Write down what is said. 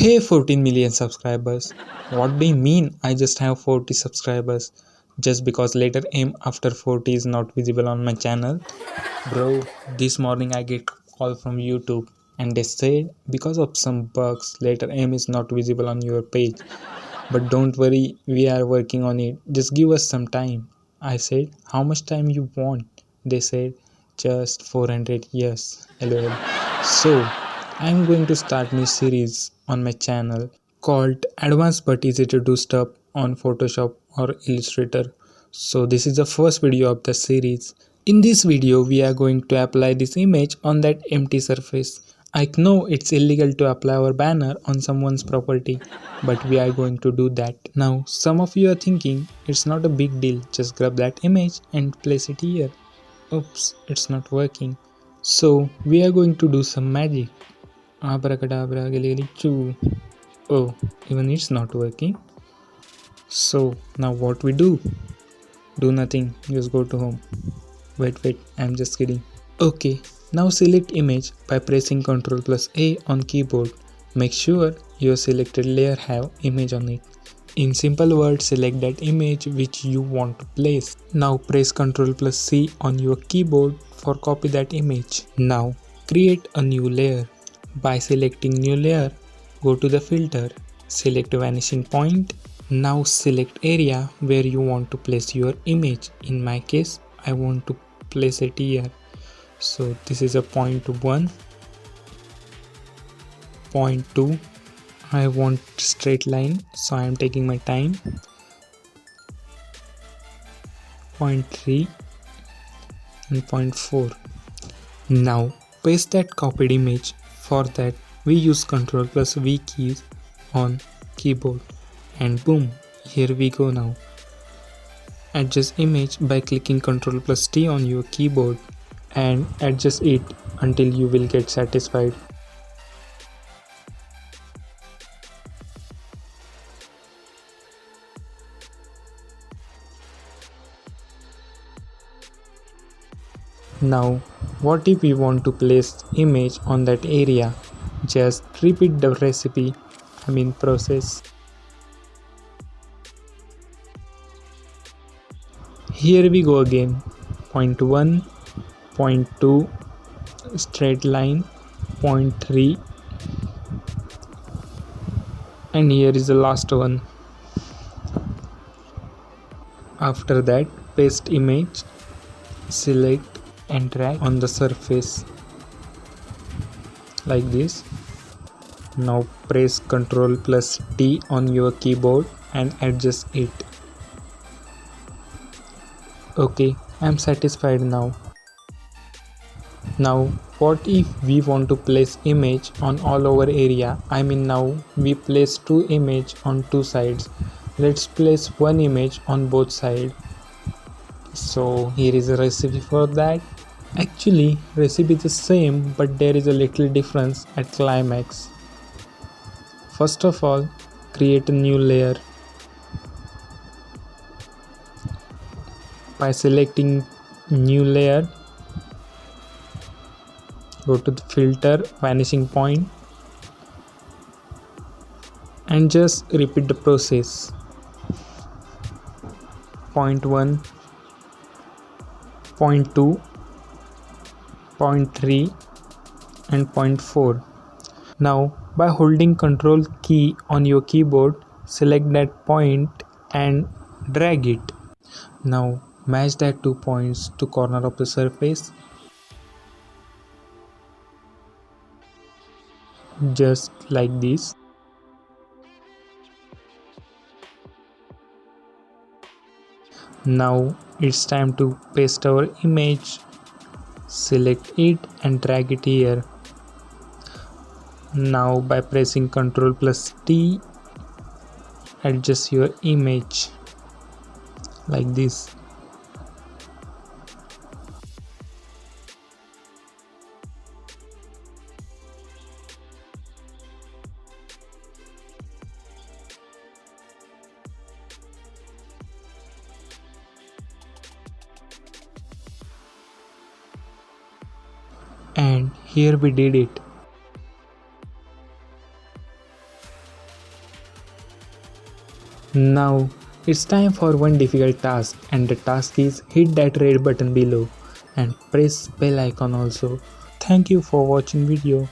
Hey 14 million subscribers. What do you mean I just have 40 subscribers? Just because letter M after 40 is not visible on my channel? Bro, this morning I get call from YouTube and they said because of some bugs letter M is not visible on your page. But don't worry, we are working on it. Just give us some time. I said, how much time you want? They said, just 400 years. LOL. So, I'm going to start new series on my channel called Advanced but Easy to Do Stuff on Photoshop or Illustrator. So this is the first video of the series. In this video, we are going to apply this image on that empty surface. I know it's illegal to apply our banner on someone's property, but we are going to do that. Now, some of you are thinking it's not a big deal, just grab that image and place it here. Oops, it's not working. So, we are going to do some magic. Abracadabra, gilly choo. Oh, even it's not working. So, now what we do? Do nothing, just go to home. Wait, I'm just kidding. Okay, now select image by pressing Ctrl plus A on keyboard. Make sure your selected layer have image on it. In simple words, select that image which you want to place. Now press Ctrl plus C on your keyboard for copy that image. Now create a new layer. By selecting new layer, go to the filter, select vanishing point. Now select area where you want to place your image. In my case, I want to place it here. So this is a point 1, point 2. I want straight line, so I am taking my time. Point 3 and point 4. Now paste that copied image. For that we use Ctrl plus V keys on keyboard and boom, here we go. Now adjust image by clicking Ctrl plus T on your keyboard and adjust it until you will get satisfied. Now, what if we want to place image on that area? Just repeat the process. Here we go again. Point 1, point 2, straight line, point 3, and here is the last one. After that, paste image, select and drag on the surface like this. Now press Ctrl plus T on your keyboard and adjust it. Okay, I'm satisfied now. Now what if we want to place image on all over area? Now we place two image on two sides. Let's place one image on both sides. So here is a recipe for that. Actually, recipe is the same, but there is a little difference at climax. First of all, create a new layer. By selecting new layer, go to the filter, vanishing point, and just repeat the process. Point 1, point 2, point 3 and point 4. Now by holding Ctrl key on your keyboard, select that point and drag it. Now match that 2 points to corner of the surface. Just like this. Now it's time to paste our image. Select it and drag it here. Now by pressing Ctrl plus T, adjust your image like this. And here we did it. Now it's time for one difficult task, and the task is hit that red button below and press bell icon also. Thank you for watching video.